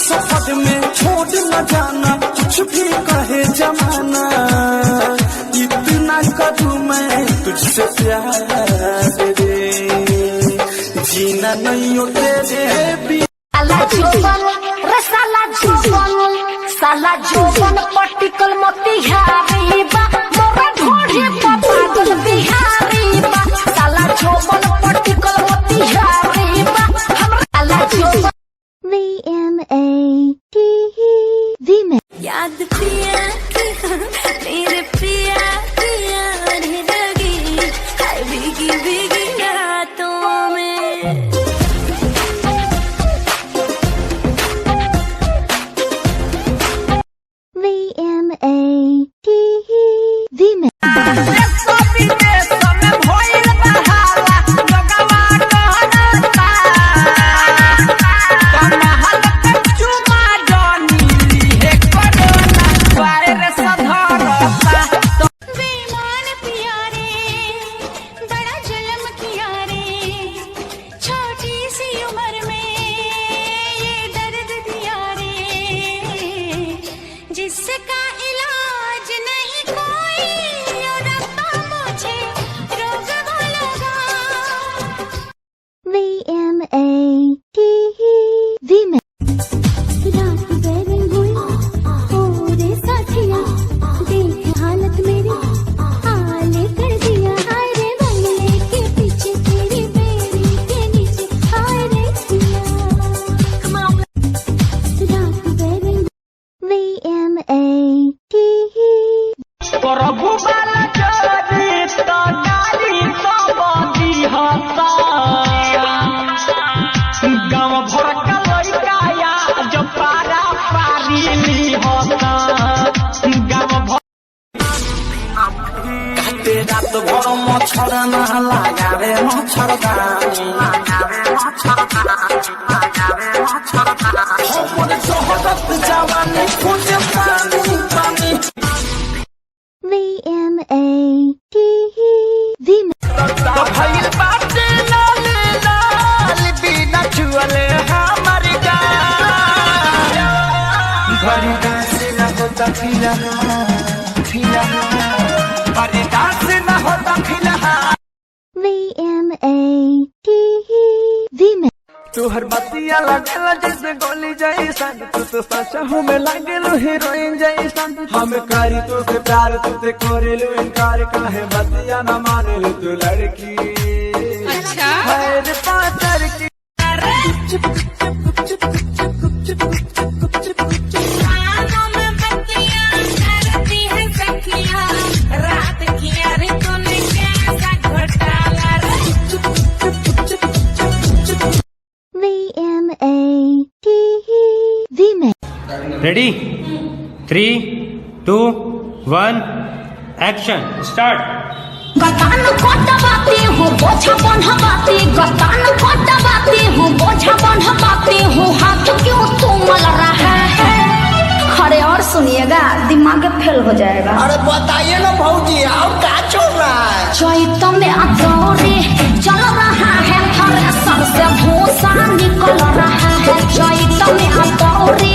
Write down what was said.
सफर में छोड़ न जाना, कुछ भी कहे जमाना, इतना करूँ मैं तुझसे प्यार रे, जीना नहीं हो तेरे बिना। साला जोबन पट्टिकल मोतिहारी बा, मोरा ढोढ़ी पागल बिहारी बा, साला जोबन पट्टिकल मोतिहारी बा, हमरा जोबन VMATV में याद पिया मेरे पिया पिया रहने लगी, हाय भीगी भीगी रातों में। VMATV में जिसका इलाज नहीं कोई, रब्बा मुझे रोग लगा। VMATV में रात बेरिंग हुई हो रे साथिया, देख हालत मेरी हाले कर दिया, हाय रे बंगले के पीछे तेरी बेरी के नीचे, हाय रे सिया। रात बेरिंग VMATV प्रभु बाला चोरी तो नारी तो बंदी होता, गाँव भर का लड़का या जो पारा पारी ली होता, गाँव भर रात भर मच्छर न लगावे मच्छरदानी, हमर जहरत जवानी खोजे पानी पानी। VMATV में तो भइल बाटे लाल लाल बिना छुअले हमर गाल, भरी डांस न होता फिलहाल भरी डांस न होता फिलहाल। VMATV में तू हर बतिया लगेला जैसे गोली जैसन, तू तो सचा हूँ मैं लागेलू हीरोइन जैसन, हम करी तू से प्यार तुझे करेलू इनकार, काहे बतिया न मानेलू तू लड़की। अच्छा है पातर की रात की अरे तूने कैसा घोटाला VMATV में रेडी 3, 2, 1 एक्शन स्टार्ट। गतान को दबाती हूँ बोझा बंधवाती, गतान को दबाती हूँ बोझा बंधवाती हूँ, हाथ क्यों तू मल रहा है। अरे और सुनिएगा, दिमाग फेल हो जाएगा। अरे बताइए ना भौजी, और क्या चल रहा है। चैत में अदौरी चल रहा है, थ्रेसर से भूसा निकल रहा है, चैत में अदौरी